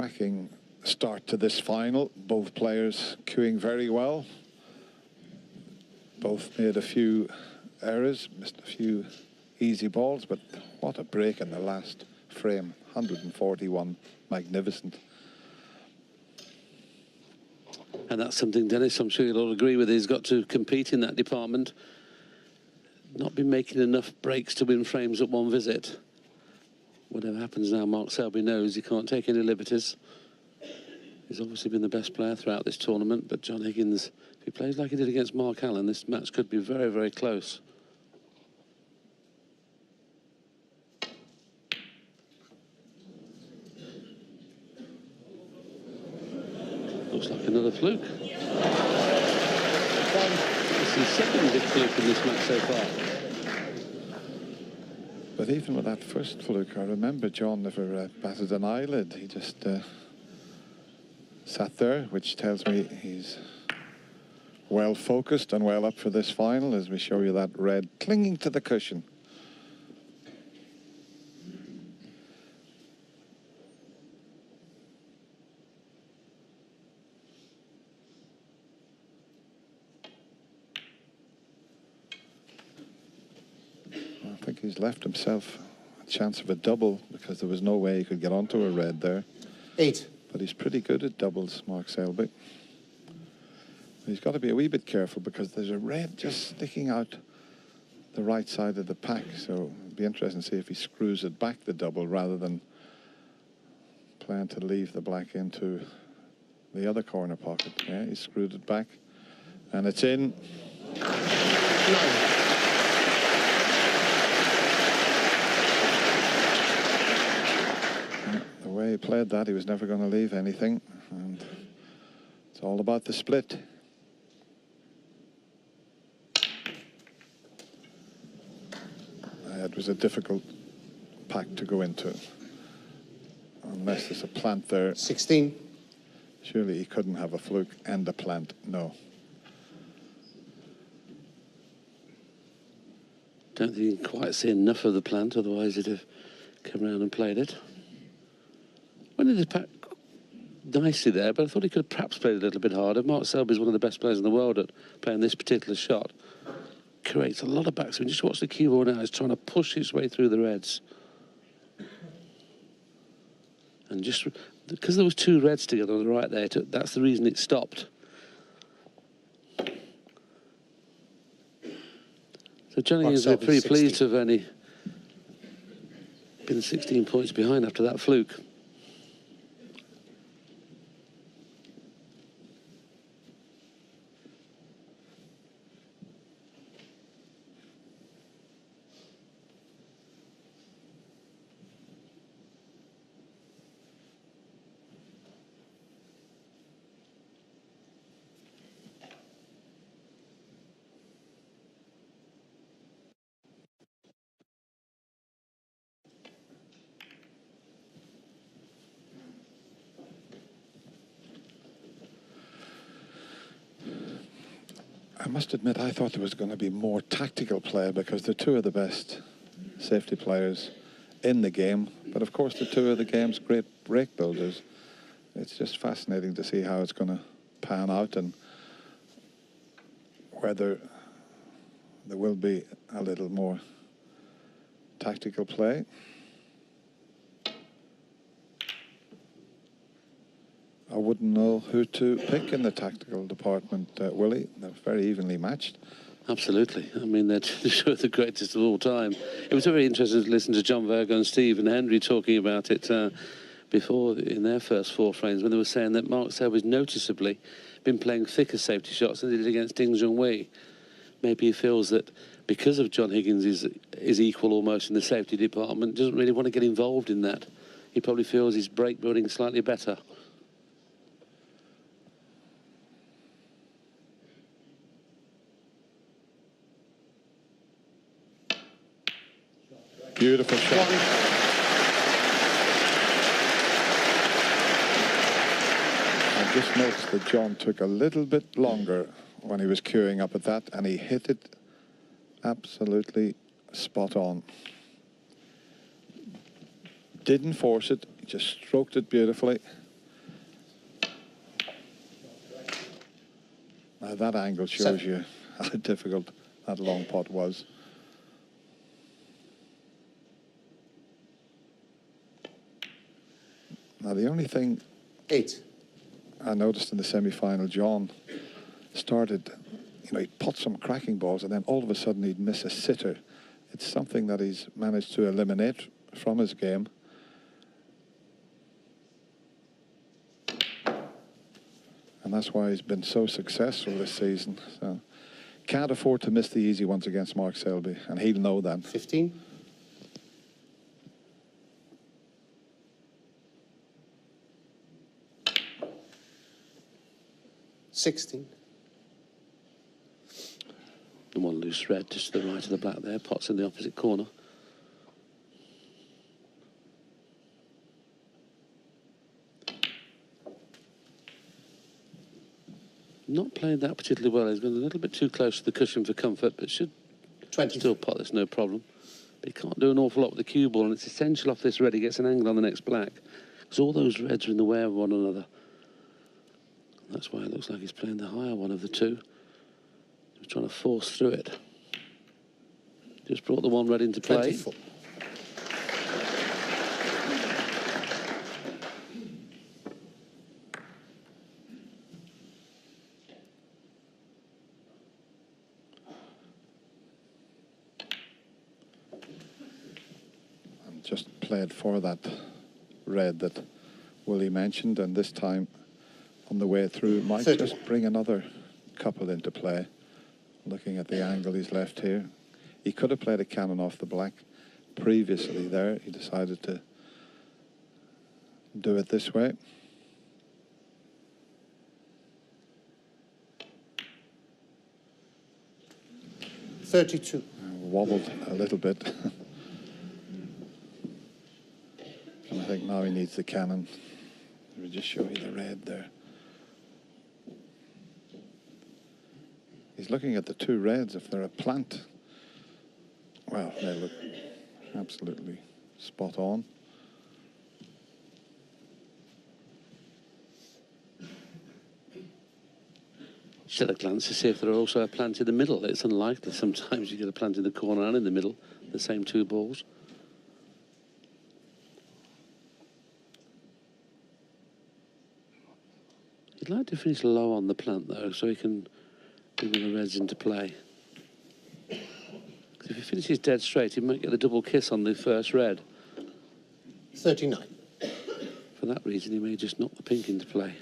cracking start to this final. Both players queuing very well. Both made a few errors, missed a few easy balls, but what a break in the last frame. 141, magnificent. And that's something, Dennis, I'm sure you'll all agree with. He's got to compete in that department. Not been making enough breaks to win frames at one visit. Whatever happens now, Mark Selby knows he can't take any liberties. He's obviously been the best player throughout this tournament, but John Higgins, if he plays like he did against Mark Allen, this match could be very, very close. Looks like another fluke. This is the second big fluke in this match so far. But even with that first fluke, I remember John never batted an eyelid. He just sat there, which tells me he's well focused and well up for this final, as we show you that red clinging to the cushion. I think he's left himself a chance of a double because there was no way he could get onto a red there. 8. But he's pretty good at doubles, Mark Selby. He's got to be a wee bit careful because there's a red just sticking out the right side of the pack. So it'll be interesting to see if he screws it back the double rather than plan to leave the black into the other corner pocket. Yeah, he screwed it back and it's in. No. The way he played that, he was never going to leave anything, and it's all about the split. It was a difficult pack to go into, unless there's a plant there. 16. Surely he couldn't have a fluke and a plant, no. Don't think you can quite see enough of the plant, otherwise he'd have come around and played it. Went into the pack nicely there, but I thought he could have perhaps played a little bit harder. Mark Selby is one of the best players in the world at playing this particular shot. Creates a lot of backswing. Just watch the cue ball now. He's trying to push his way through the reds. And just because there was two reds together on the right there, that's the reason it stopped. So Johnny is pretty pleased to have only been 16 points behind after that fluke. I must admit, I thought there was going to be more tactical play because they're two of the best safety players in the game. But of course, they're two of the game's great break builders. It's just fascinating to see how it's going to pan out and whether there will be a little more tactical play. I wouldn't know who to pick in the tactical department, Willie. They're very evenly matched. Absolutely. I mean, they're sure the greatest of all time. It was very interesting to listen to John Virgo and Steve and Henry talking about it before in their first four frames when they were saying that Mark Selby's noticeably been playing thicker safety shots than he did against Ding Junhui. Maybe he feels that because of John Higgins is equal almost in the safety department, doesn't really want to get involved in that. He probably feels his break building slightly better. Beautiful shot. I just noticed that John took a little bit longer when he was queuing up at that, and he hit it absolutely spot on. Didn't force it, he just stroked it beautifully. that angle shows you how difficult that long pot was. Now, the only thing 8. I noticed in the semi-final, John started, he'd pot some cracking balls and then all of a sudden he'd miss a sitter. It's something that he's managed to eliminate from his game. And that's why he's been so successful this season. So can't afford to miss the easy ones against Mark Selby, and he'll know that. 15. 16. And one loose red just to the right of the black there. Pot's in the opposite corner. Not playing that particularly well. He's gone a little bit too close to the cushion for comfort, but should 20. still pot this, no problem. But he can't do an awful lot with the cue ball, and it's essential off this red he gets an angle on the next black, because all those reds are in the way of one another. And that's why it looks like he's playing the higher one of the two. He's trying to force through it. Just brought the one red into play. 24. Just played for that red that Willie mentioned, and this time on the way through might 30. just bring another couple into play. Looking at the angle he's left here, he could have played a cannon off the black previously there. He decided to do it this way. $32. Wobbled a little bit. And I think now he needs the cannon. Let me just show you the red there. He's looking at the two reds. If they're a plant, well, they look absolutely spot on. Just had a glance to see if there are also a plant in the middle. It's unlikely. Sometimes you get a plant in the corner and in the middle, the same two balls. He'd like to finish low on the plant, though, so he can bring the reds into play. Because if he finishes dead straight, he might get the double kiss on the first red. 39. For that reason, he may just knock the pink into play.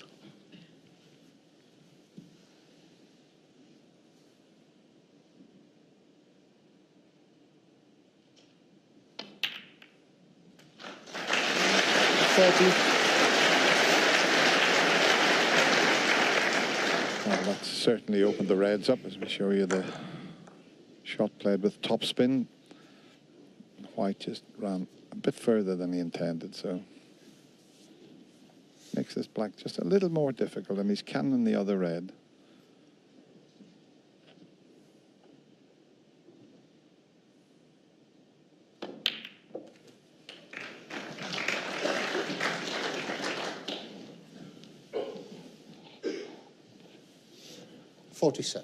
Well, that's certainly opened the reds up as we show you the shot played with topspin. White just ran a bit further than he intended, so makes this black just a little more difficult, and he's cannon the other red. $47.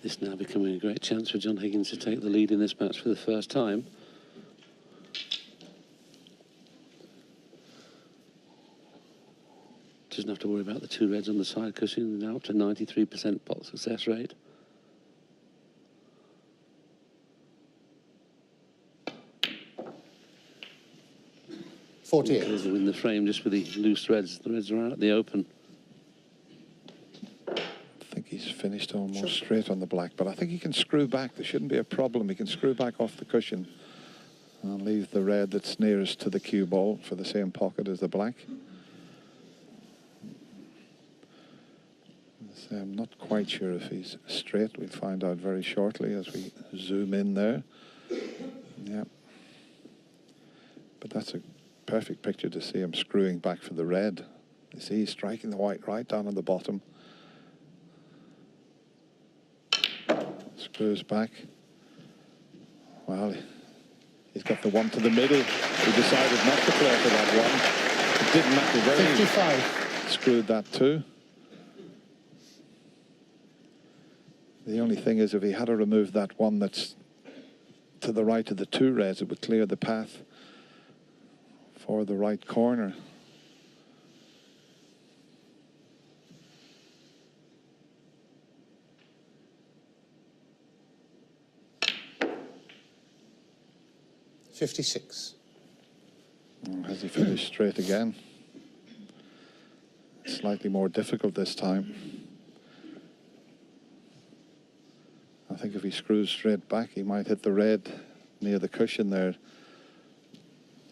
This now becoming a great chance for John Higgins to take the lead in this match for the first time. Doesn't have to worry about the two reds on the side cushion. Now up to 93% pot success rate. $48. He's in the frame just with the loose reds. The reds are out in the open. I think he's finished almost straight on the black, but I think he can screw back. There shouldn't be a problem. He can screw back off the cushion and leave the red that's nearest to the cue ball for the same pocket as the black. So I'm not quite sure if he's straight. We'll find out very shortly as we zoom in there. Yeah. But that's a perfect picture to see him screwing back for the red. You see he's striking the white right down on the bottom. Screws back. Well, he's got the one to the middle. He decided not to play for that one. It didn't matter where 55. he screwed that too. The only thing is, if he had to remove that one that's to the right of the two reds, it would clear the path for the right corner. .56. Has he finished straight again? Slightly more difficult this time. I think if he screws straight back, he might hit the red near the cushion there.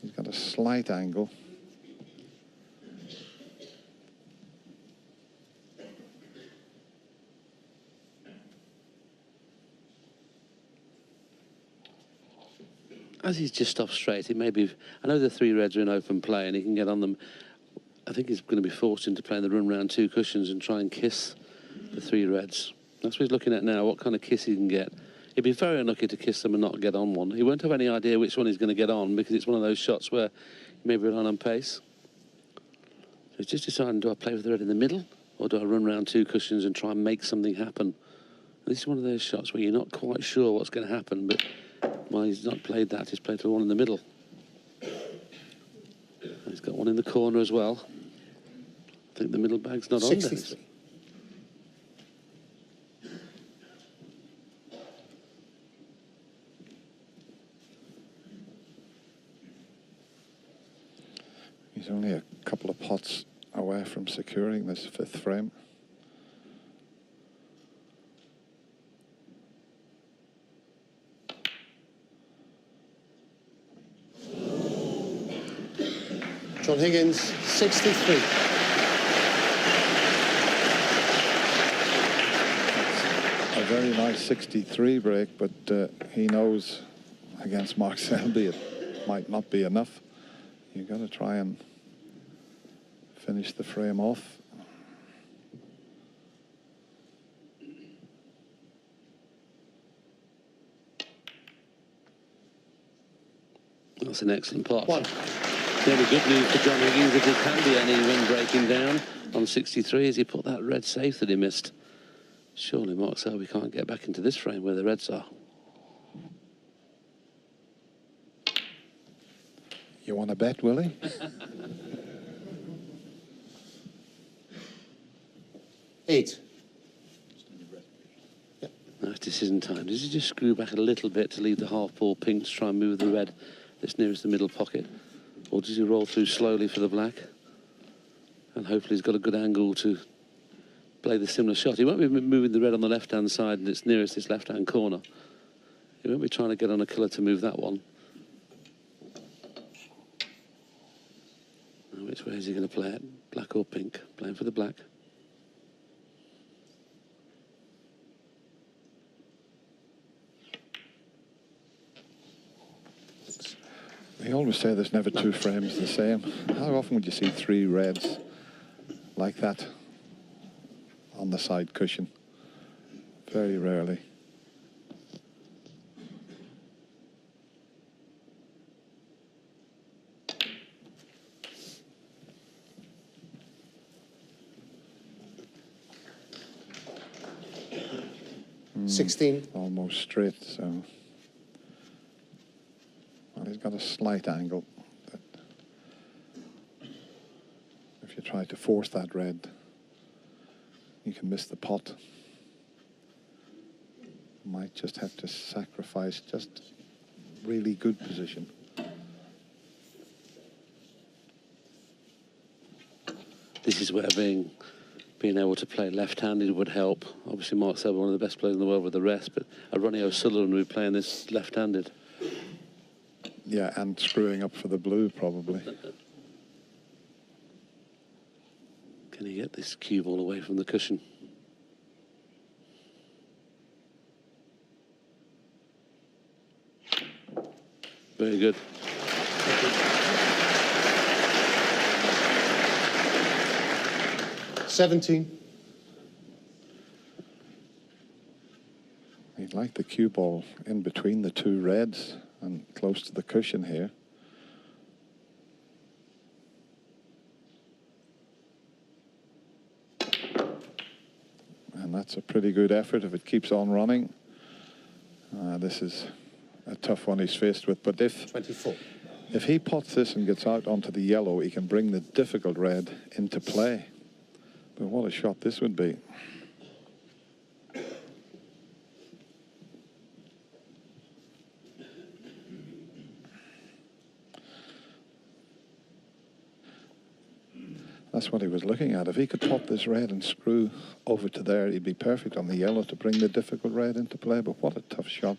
He's got a slight angle. As he's just off straight, it may be... I know the three reds are in open play and he can get on them. I think he's going to be forced into playing the run round two cushions and try and kiss the three reds. That's what he's looking at now, what kind of kiss he can get. He'd be very unlucky to kiss them and not get on one. He won't have any idea which one he's going to get on because it's one of those shots where he may be relying on pace. So he's just deciding, do I play with the red in the middle or do I run round two cushions and try and make something happen? And this is one of those shots where you're not quite sure what's going to happen, but while he's not played that, he's played for one in the middle. He's got one in the corner as well. I think the middle bag's not on there. 63. He's only a couple of pots away from securing this fifth frame. John Higgins, 63. A very nice 63 break, but he knows against Mark Selby it might not be enough. You've got to try and finish the frame off. That's an excellent pot. One. Very good news for John Higgins if there can be any run breaking down on 63 as he put that red safe that he missed. Surely Mark Selby can't get back into this frame where the reds are. You want to bet, Willie? Eight. Nice decision time. Does he just screw back a little bit to leave the half ball pink to try and move the red that's nearest the middle pocket? Or does he roll through slowly for the black? And hopefully he's got a good angle to play the similar shot. He won't be moving the red on the left-hand side and it's nearest this left-hand corner. He won't be trying to get on a colour to move that one. Now, which way is he going to play it? Black or pink? Playing for the black. They always say there's never two frames the same. How often would you see three reds like that on the side cushion? Very rarely. Mm. 16. Almost straight, so... Well, he's got a slight angle. But if you try to force that red, you can miss the pot. Might just have to sacrifice just really good position. This is where being able to play left-handed would help. Obviously, Mark Selby, one of the best players in the world with the rest, but a Ronnie O'Sullivan would be playing this left-handed. Yeah, and screwing up for the blue, probably. Can he get this cue ball away from the cushion? Very good. $17. He'd like the cue ball in between the two reds and close to the cushion here. And That's a pretty good effort if it keeps on running. This is a tough one he's faced with, but 24. if he pots this and gets out onto the yellow, he can bring the difficult red into play. But what a shot this would be. That's what he was looking at. If he could pop this red and screw over to there, he'd be perfect on the yellow to bring the difficult red into play. But what a tough shot.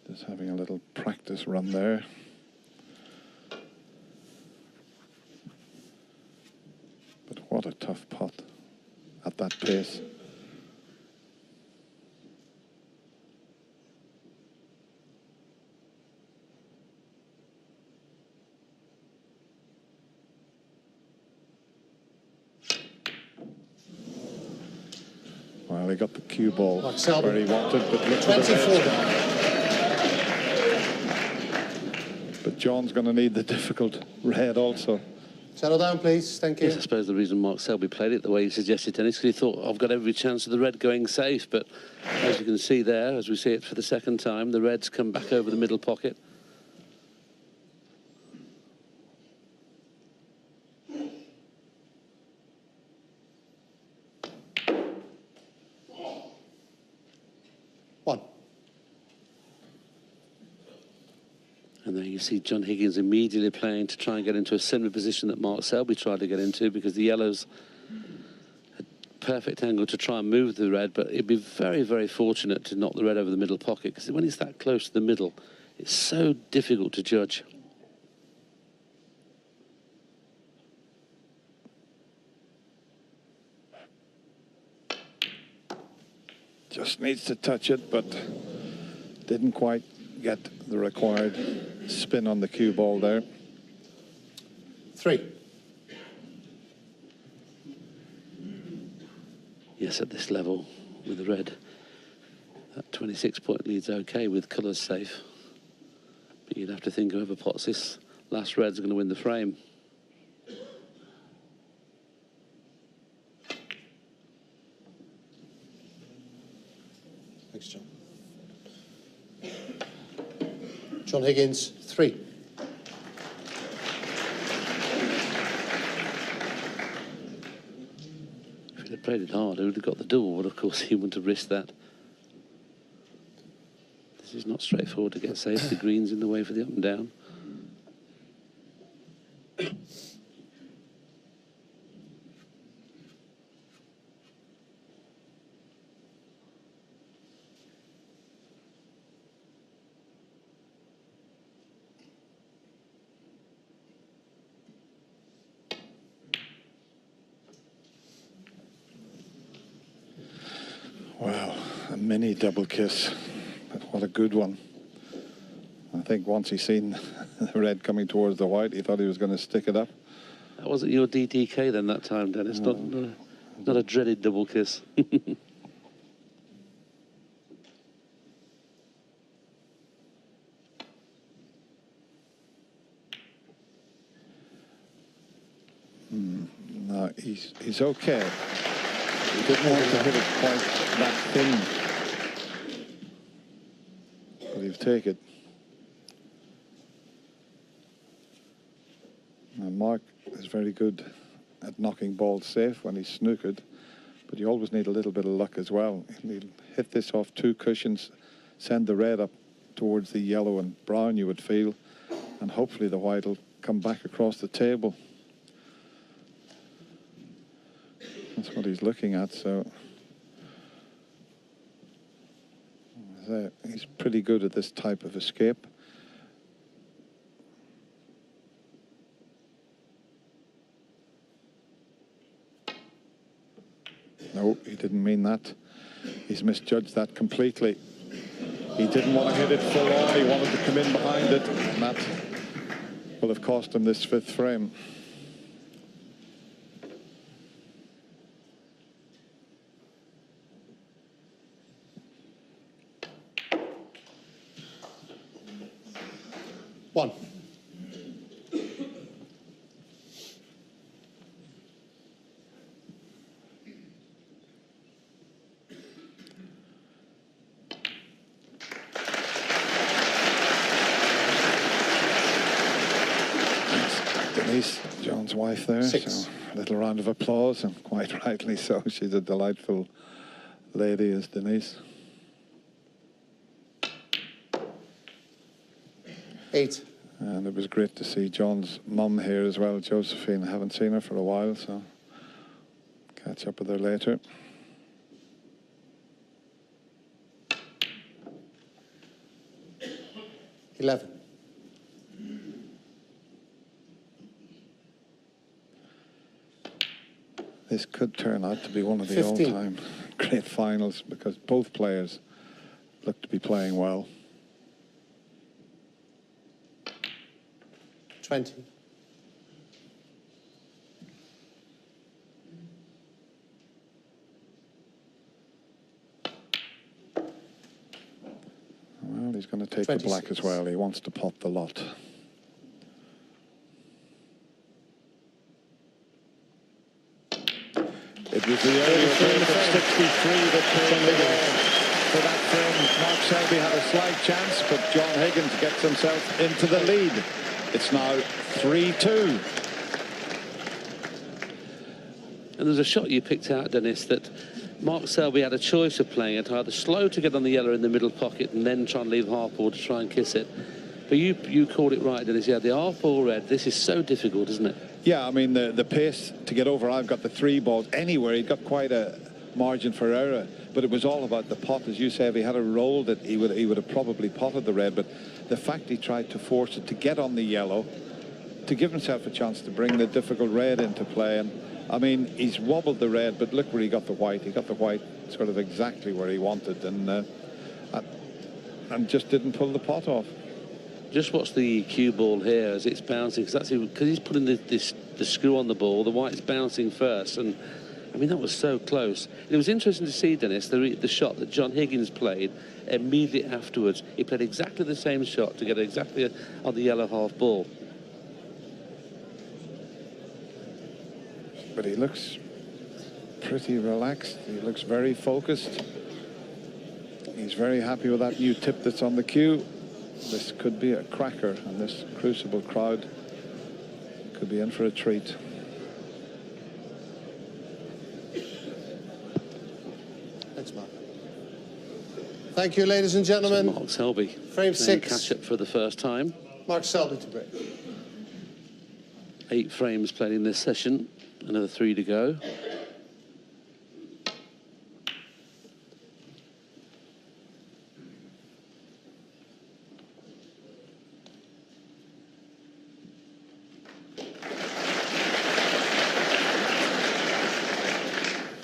Just having a little practice run there. But what a tough pot at that pace. Well, he got the cue ball where he wanted, but look for the 24. But John's going to need the difficult red also. Settle down, please. Thank you. Yes, I suppose the reason Mark Selby played it the way he suggested tennis, because he thought, I've got every chance of the red going safe. But as you can see there, as we see it for the second time, the red's come back over the middle pocket. And there you see John Higgins immediately playing to try and get into a similar position that Mark Selby tried to get into, because the yellows had perfect angle to try and move the red, but it'd be very, very fortunate to knock the red over the middle pocket, because when it's that close to the middle, it's so difficult to judge. Just needs to touch it, but didn't quite get the required spin on the cue ball there. 3. Yes, at this level with the red, that 26-point lead's okay with colours safe. But you'd have to think whoever pots this last red's going to win the frame. Thanks, John. John Higgins, 3. If he'd have played it hard, he would have got the double, but of course he wouldn't have risked that. This is not straightforward to get safe. The green's in the way for the up and down. Wow, a mini double kiss. But what a good one. I think once he seen the red coming towards the white, he thought he was going to stick it up. That wasn't your DDK then that time, Dennis. Not a dreaded double kiss. No, he's okay. He didn't want to hit it quite that thin. But he'll take it. Now Mark is very good at knocking balls safe when he's snookered, but you always need a little bit of luck as well. He'll hit this off 2 cushions, send the red up towards the yellow and brown, you would feel, and hopefully the white will come back across the table. That's what he's looking at, so he's pretty good at this type of escape. No, he didn't mean that. He's misjudged that completely. He didn't want to hit it full on, he wanted to come in behind it, and that will have cost him this 5th frame. One. Denise, John's wife there. 6. So a little round of applause, and quite rightly so. She's a delightful lady, is Denise. 8. And it was great to see John's mum here as well, Josephine. I haven't seen her for a while, so catch up with her later. 11. This could turn out to be one of the 15. all-time great finals because both players look to be playing well. 20. Well, he's going to take 26. the black as well. He wants to pot the lot. It was the earlier break of 63 that paved the way for that frame. Mark Selby had a slight chance, but John Higgins gets himself into the lead. It's now 3-2. And there's a shot you picked out, Dennis, that Mark Selby had a choice of playing it, either slow to get on the yellow in the middle pocket and then try and leave half ball to try and kiss it. But you called it right, Dennis. Yeah, the half ball red, this is so difficult, isn't it? Yeah, I mean, the pace to get over, I've got the 3 balls anywhere. He got quite a margin for error, but it was all about the pot. As you say, if he had a roll that he would have probably potted the red, but the fact he tried to force it to get on the yellow, to give himself a chance to bring the difficult red into play. And I mean, he's wobbled the red, but look where he got the white. He got the white sort of exactly where he wanted, and just didn't pull the pot off. Just watch the cue ball here as it's bouncing, because he's putting the screw on the ball. The white's bouncing first, and I mean that was so close. It was interesting to see, Dennis, the shot that John Higgins played immediately afterwards. He played exactly the same shot to get exactly on the yellow half ball. But he looks pretty relaxed. He looks very focused. He's very happy with that new tip that's on the cue. This could be a cracker, and this Crucible crowd could be in for a treat. Thanks, Mark. Thank you, ladies and gentlemen. So Mark Selby, Frame 6. catch up for the first time. Mark Selby to break. 8 frames played in this session, another 3 to go.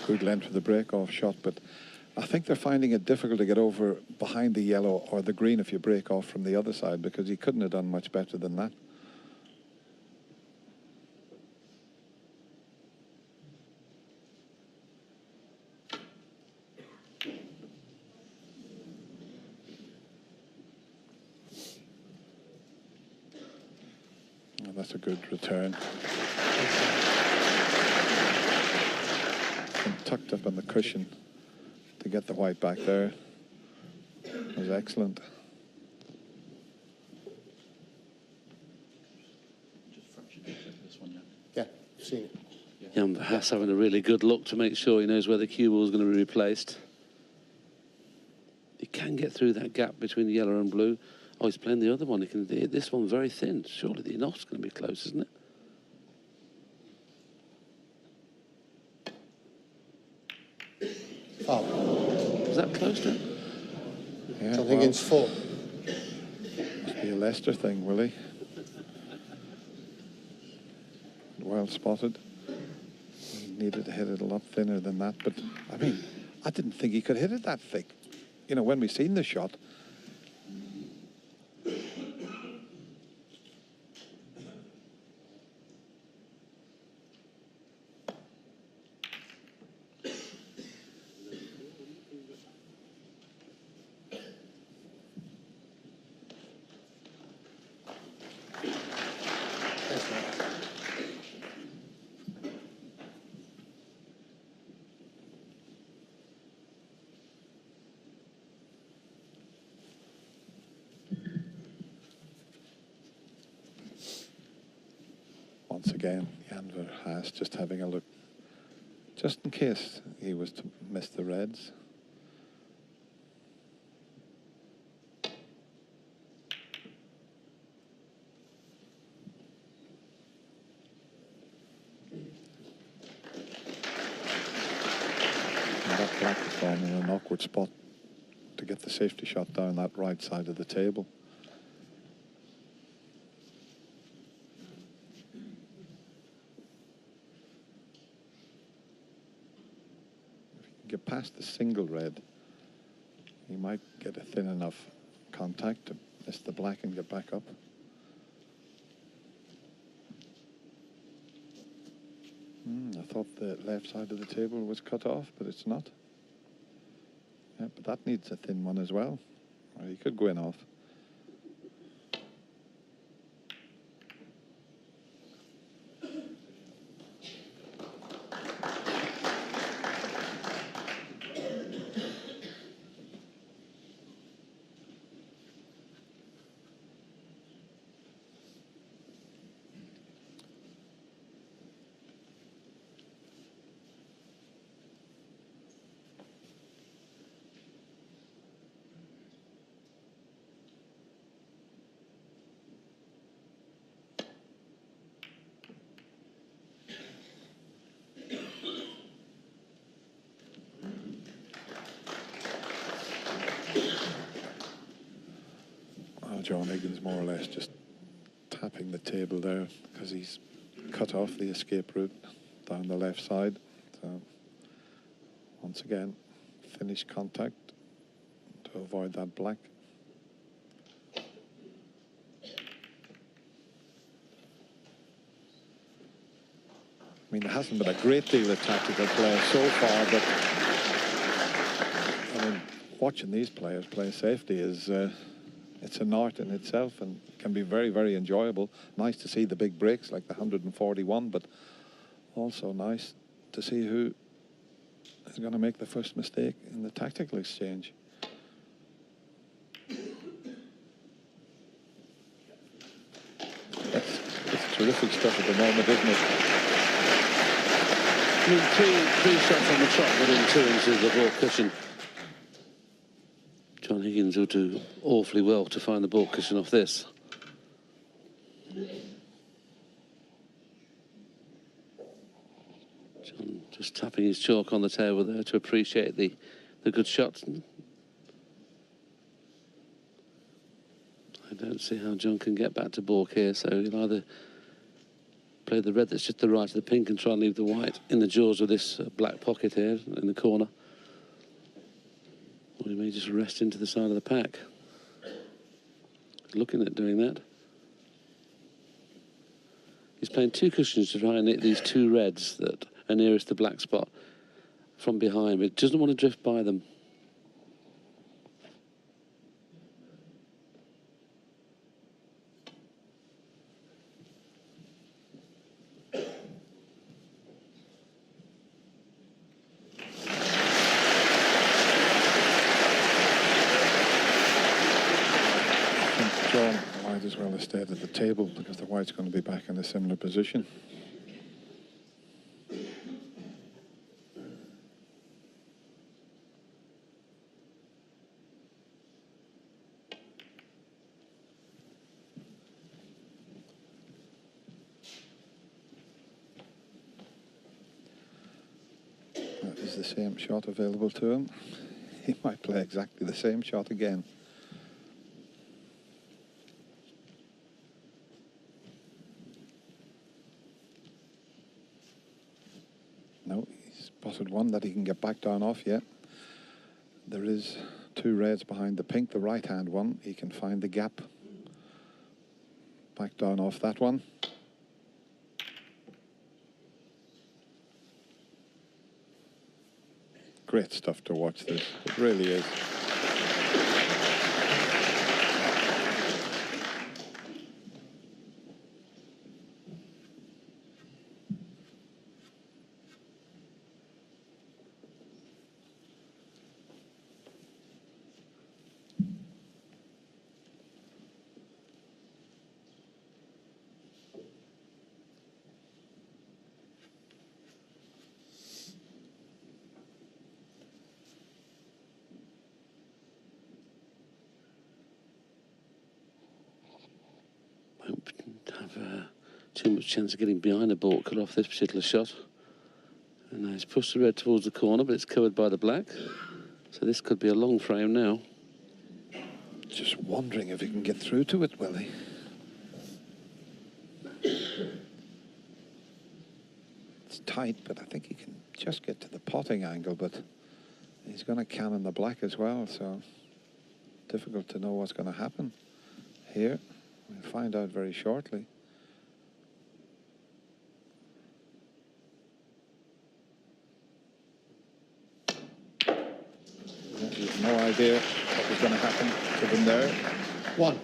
Good length for the break-off shot, but I think they're finding it difficult to get over behind the yellow or the green if you break off from the other side, because he couldn't have done much better than that. Oh, that's a good return. And tucked up on the cushion to get the white back there. It was excellent. Yeah, seen it. Jan Verhaas having a really good look to make sure he knows where the cue ball is going to be replaced. He can get through that gap between the yellow and blue. Oh, he's playing the other one. He can hit this one very thin. Surely the knot's going to be close, isn't it? Foul. Is that close to it? Yeah, John Higgins 4. must be a Leicester thing, will he? Well spotted. He needed to hit it a lot thinner than that, but I mean, I didn't think he could hit it that thick. You know, when we seen the shot. Thanks, Mark. Once again, Jan Verhaas just having a look, just in case he was to miss the reds. And that black is gone in an awkward spot to get the safety shot down that right side of the table. Get past the single red, you might get a thin enough contact to miss the black and get back up. I thought the left side of the table was cut off, but it's not. Yeah, but that needs a thin one as well. Or he could go in off. John Higgins more or less just tapping the table there because he's cut off the escape route down the left side. So once again, finish contact to avoid that black. I mean, there hasn't been a great deal of tactical play so far, but I mean, watching these players play safety is it's an art in itself and can be very, very enjoyable. Nice to see the big breaks like the 141, but also nice to see who is going to make the first mistake in the tactical exchange. It's terrific stuff at the moment, isn't it? I mean, three shots on the trot within 2 inches of the ball cushion. John Higgins will do awfully well to find the ball cushion off this. John just tapping his chalk on the table there to appreciate the good shots. I don't see how John can get back to balk here, so he'll either play the red that's just to the right of the pink and try and leave the white in the jaws of this black pocket here in the corner. Or he may just rest into the side of the pack. Looking at doing that. He's playing 2 cushions to try and hit these 2 reds that are nearest the black spot from behind, but doesn't want to drift by them. Might as well have stayed at the table because the white's going to be back in a similar position. That is the same shot available to him. He might play exactly the same shot again. No, he's spotted one that he can get back down off yet. There is 2 reds behind the pink, the right-hand one. He can find the gap. Back down off that one. Great stuff to watch this. It really is. too much chance of getting behind the ball cut off this particular shot. And now he's pushed the red towards the corner, but it's covered by the black. So this could be a long frame now. Just wondering if he can get through to it, will he? It's tight, but I think he can just get to the potting angle, but he's going to cannon the black as well, so difficult to know what's going to happen here. We'll find out very shortly. We have no idea what was going to happen to them there. 1.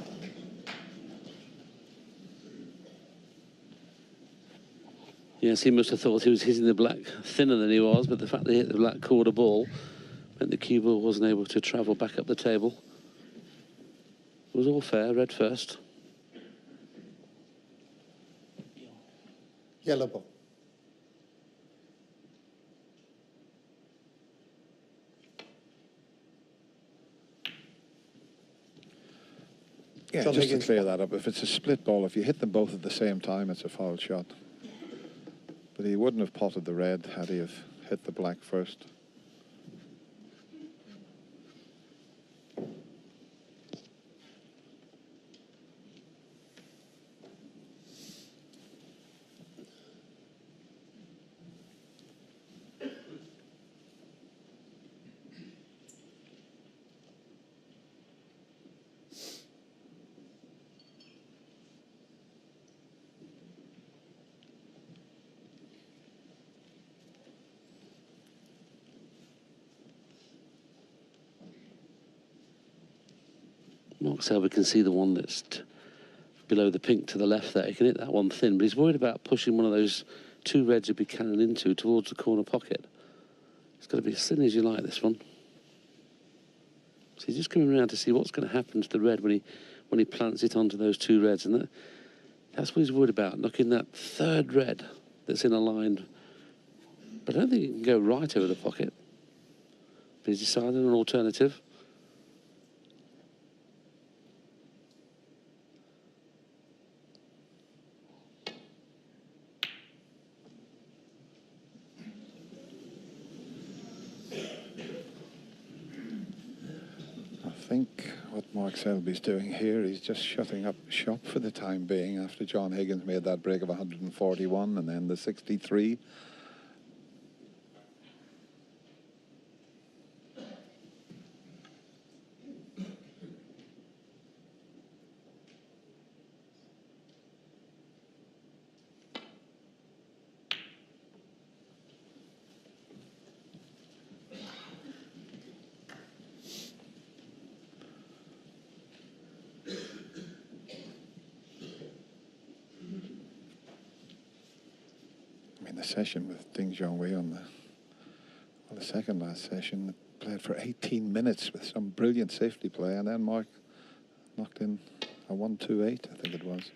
Yes, he must have thought he was hitting the black thinner than he was, but the fact that he hit the black quarter ball meant the cue ball wasn't able to travel back up the table. It was all fair, red first. Yellow ball. Yeah, John just to Higgins. clear that up, if it's a split ball, if you hit them both at the same time, it's a foul shot. But he wouldn't have potted the red had he have hit the black first. Mark Selby can see the one that's below the pink to the left there. He can hit that one thin, but he's worried about pushing one of those two reds he'd be cannon into towards the corner pocket. It's got to be as thin as you like, this one. So he's just coming around to see what's going to happen to the red when he plants it onto those two reds, and that's what he's worried about, knocking that third red that's in a line. But I don't think it can go right over the pocket. But he's decided on an alternative. I think what Mark Selby's doing here, he's just shutting up shop for the time being after John Higgins made that break of 141 and then the 63. The session with Ding Junhui on the second last session played for 18 minutes with some brilliant safety play, and then Mark knocked in a 1-2-8, I think it was.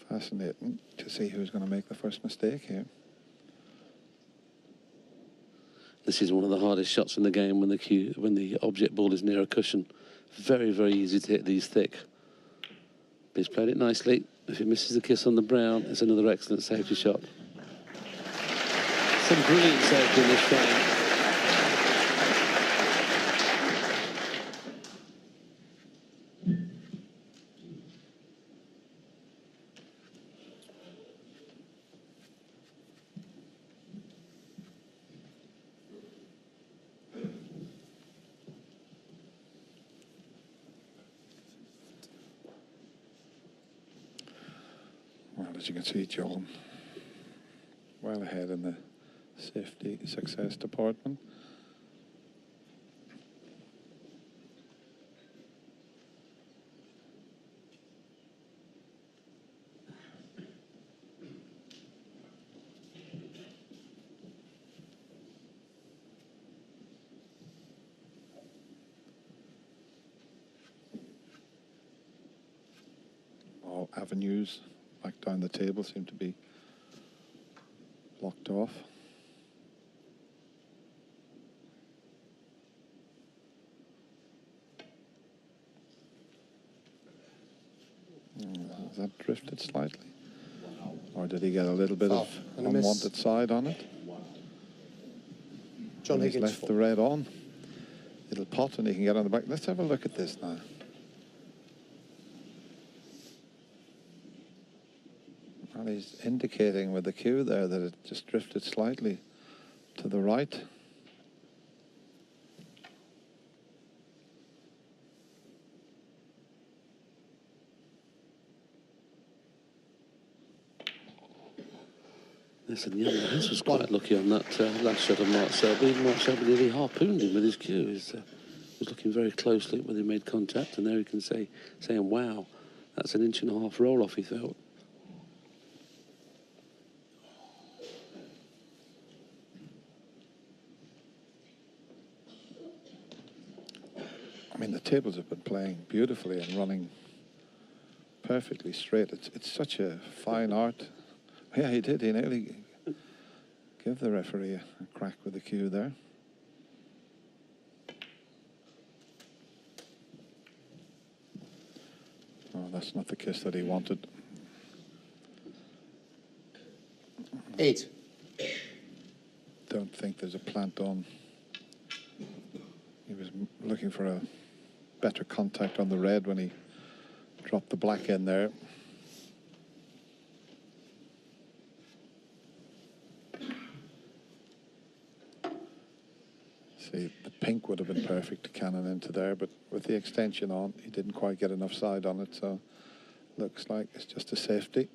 Fascinating to see who's going to make the first mistake here. This is one of the hardest shots in the game when the object ball is near a cushion. Very, very easy to hit these thick. But he's played it nicely. If he misses the kiss on the brown, it's another excellent safety shot. Some brilliant safety in this frame. Well, as you can see, John well ahead in the safety success department. avenues back down the table seem to be blocked off. Has that drifted slightly? Or did he get a little bit of unwanted side on it? John He's Higgins left the red on. It'll pot and he can get on the back. Let's have a look at this now. Well, he's indicating with the cue there that it just drifted slightly to the right. Listen, young Hans was quite lucky on that last shot of Mark Selby. Mark Selby nearly harpooned him with his cue. He was looking very closely when he made contact, and there he can saying, wow, that's an 1.5 inch roll off, he felt. I mean, the tables have been playing beautifully and running perfectly straight. It's such a fine art. Yeah, he did. He nearly gave the referee a crack with the cue there. Oh, that's not the kiss that he wanted. 8. Don't think there's a plant on. He was looking for a better contact on the red when he dropped the black in there. See, the pink would have been perfect to cannon into there, but with the extension on, he didn't quite get enough side on it, so looks like it's just a safety.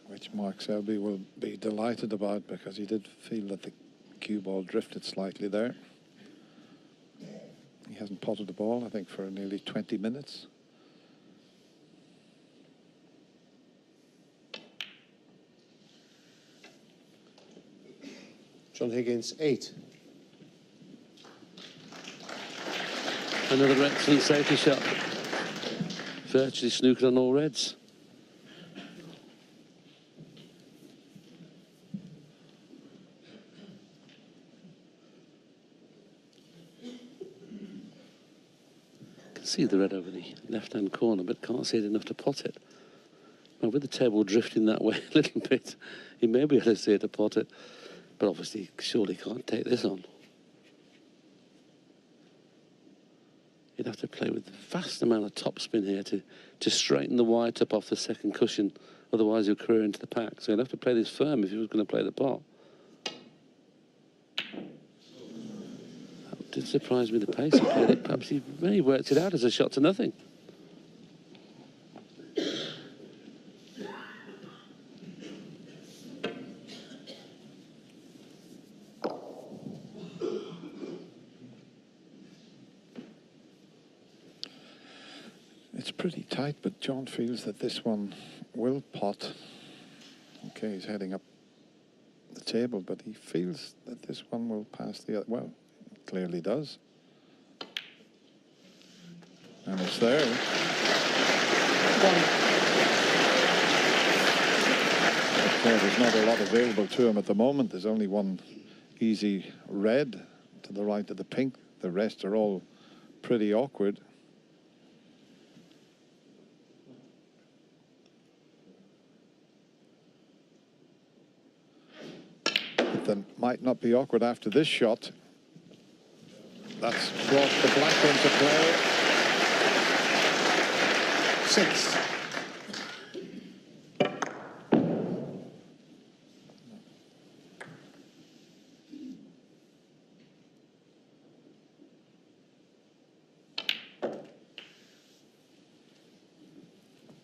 Which Mark Selby will be delighted about, because he did feel that the cue ball drifted slightly there. He hasn't potted the ball, I think, for nearly 20 minutes. John Higgins, 8. Another excellent safety shot. Virtually snookered on all reds. Can see the red over the left-hand corner, but can't see it enough to pot it. Well, with the table drifting that way a little bit, he may be able to see it to pot it. But obviously, surely can't take this on. You'd have to play with a vast amount of topspin here to straighten the white up off the second cushion. Otherwise, you'll career into the pack. So you'd have to play this firm if you was going to play the pot. That did surprise me, the pace he played it. Perhaps he maybe worked it out as a shot to nothing. It's pretty tight, but John feels that this one will pot. Okay, he's heading up the table, but he feels that this one will pass the other. Well, it clearly does. And it's there. Okay, there's not a lot available to him at the moment. There's only one easy red to the right of the pink. The rest are all pretty awkward. That might not be awkward after this shot. That's brought the black into play. 6.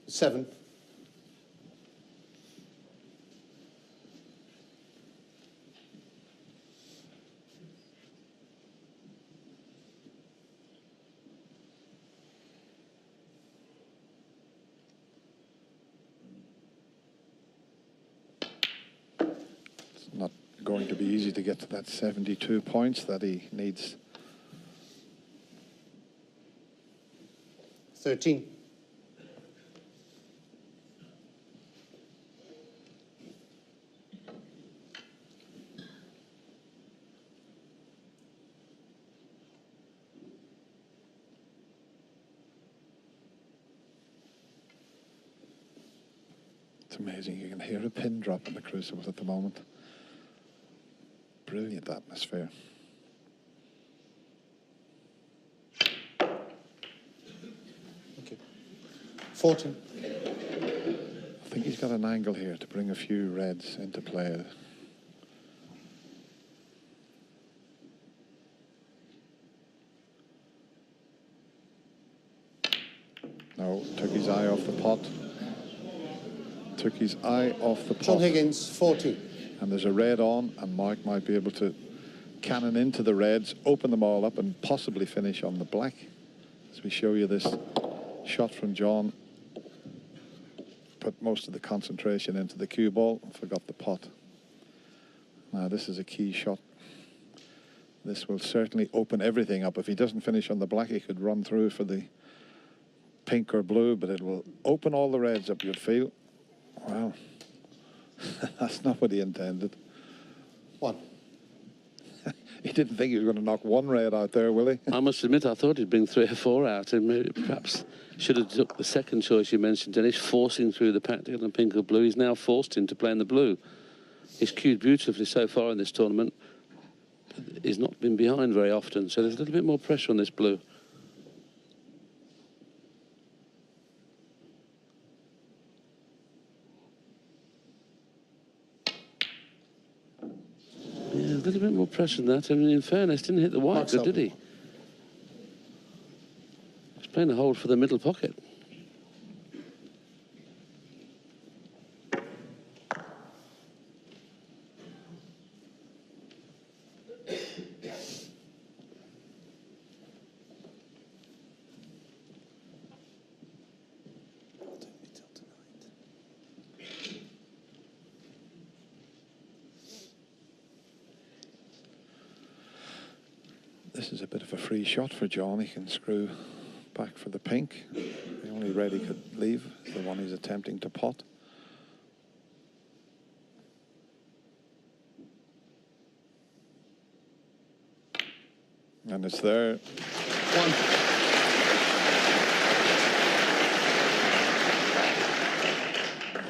Seven. Not going to be easy to get to that 72 points that he needs. 13. It's amazing. You can hear a pin drop in the Crucible at the moment. Brilliant atmosphere. Thank you. 14. I think he's got an angle here to bring a few reds into play. No, took his eye off the pot. Took his eye off the pot. John Higgins, 14. And there's a red on, and Mark might be able to cannon into the reds, open them all up, and possibly finish on the black. As we show you this shot from John. Put most of the concentration into the cue ball, forgot the pot. Now this is a key shot. This will certainly open everything up. If he doesn't finish on the black, he could run through for the pink or blue, but it will open all the reds up, you'd feel. Well, that's not what he intended. 1. He didn't think he was going to knock one red out there, will he? I must admit, I thought he'd bring 3 or 4 out, and maybe perhaps should have took the second choice you mentioned, Dennis, forcing through the pack to get on pink or blue. He's now forced into playing the blue. He's cued beautifully so far in this tournament. He's not been behind very often, so there's a little bit more pressure on this blue. Yeah, a little bit more pressure than that. I mean, in fairness, didn't hit the white good, did he? He's playing a hold for the middle pocket. This is a bit of a free shot for John. He can screw back for the pink. The only red he could leave is the one he's attempting to pot. And it's there.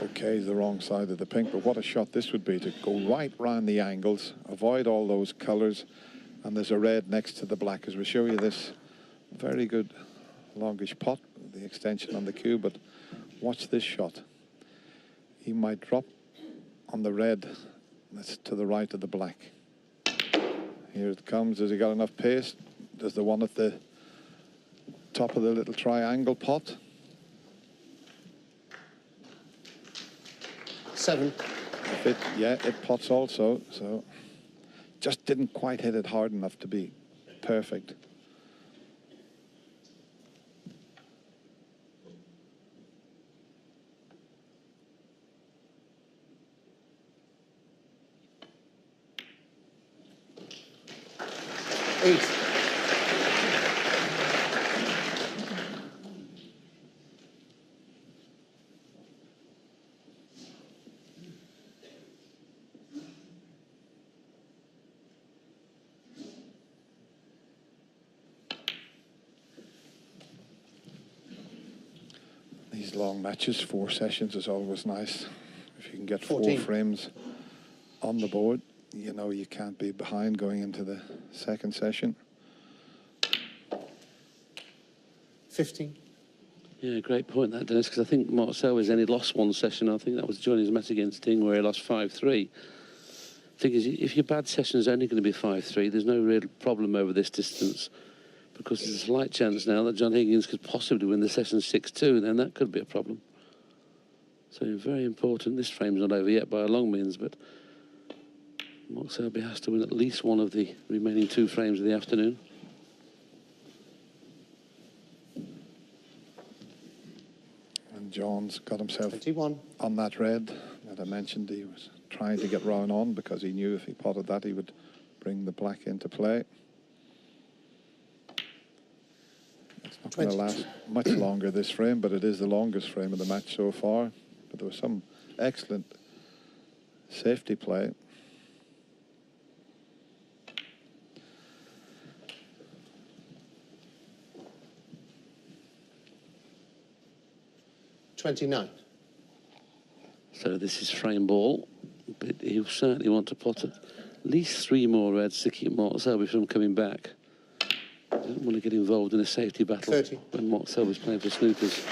1. Okay, the wrong side of the pink, but what a shot this would be to go right round the angles, avoid all those colours. And there's a red next to the black as we show you this very good longish pot, the extension on the cue, but watch this shot. He might drop on the red that's to the right of the black. Here it comes. Has he got enough pace? There's the one at the top of the little triangle pot. 7. It pots also, so just didn't quite hit it hard enough to be perfect. Eight. These long matches, 4 sessions is always nice. If you can get 14. 4 frames on the board, you know you can't be behind going into the second session. 15. Yeah, great point that, Dennis, because I think Mark Selby's only lost 1 session. I think that was during his match against Ding where he lost 5-3. The thing is, if your bad session is only going to be 5-3, there's no real problem over this distance, because there's a slight chance now that John Higgins could possibly win the session 6-2, and then that could be a problem. So very important. This frame's not over yet by a long means, but Mark Selby has to win at least one of the remaining 2 frames of the afternoon. And John's got himself 21. on that red that I mentioned. He was trying to get round on because he knew if he potted that he would bring the black into play. It's going to last much longer, this frame, but it is the longest frame of the match so far. But there was some excellent safety play. $29. So this is frame ball, but he'll certainly want to pot at least 3 more reds to keep Mark Selby from coming back. Doesn't want to get involved in a safety battle 30. when Mark Selby's playing for snookers.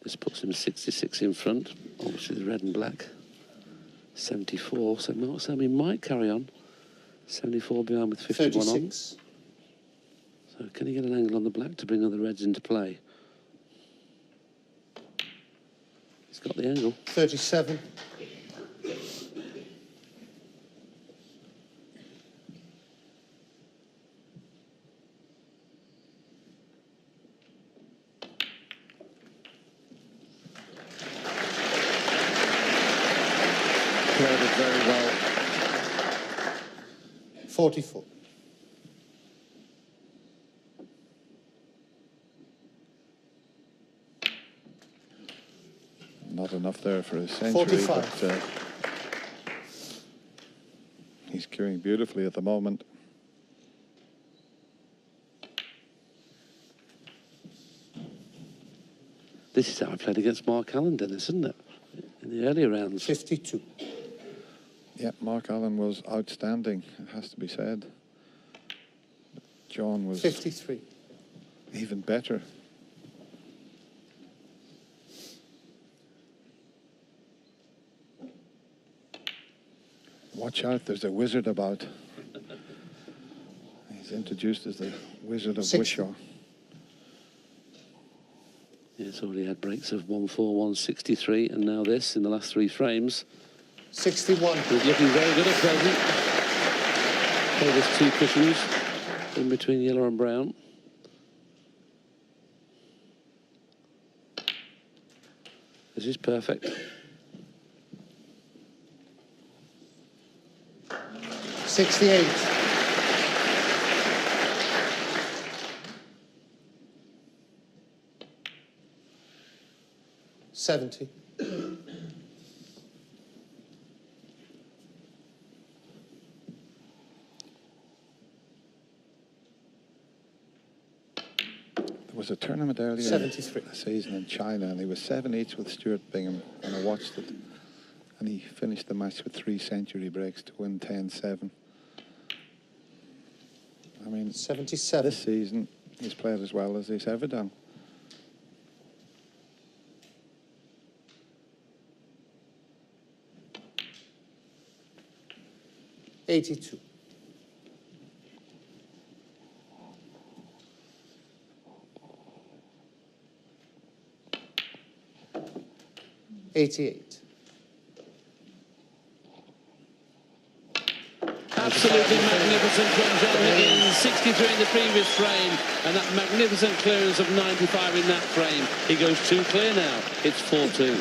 This puts him 66 in front, obviously the red and black. 74, so Mark Selby might carry on. 74 behind with 51 36. on. So can he get an angle on the black to bring other reds into play? He's got the angle. 37. Played it very well. 44. Not enough there for a century, 45. but he's cueing beautifully at the moment. This is how I played against Mark Allen, Dennis, isn't it? In the earlier rounds. 52. Yeah, Mark Allen was outstanding, it has to be said. John was 53. even better. Watch out, there's a wizard about. He's introduced as the Wizard of 60. Wishaw. Yeah, it's already had breaks of 1-4, 163, and now this in the last 3 frames. 61. He's looking very good at present. Okay, there's 2 cushions in between yellow and brown. This is perfect. 68. $70. There was a tournament earlier 73. this season in China, and he was 7 each with Stuart Bingham, and I watched it. And he finished the match with 3 century breaks to win 10-7. I mean, 77. this season he's played as well as he's ever done. $82. $88. Absolutely magnificent from John Higgins, 63 in the previous frame, and that magnificent clearance of 95 in that frame. He goes 2 clear now. It's 4-2.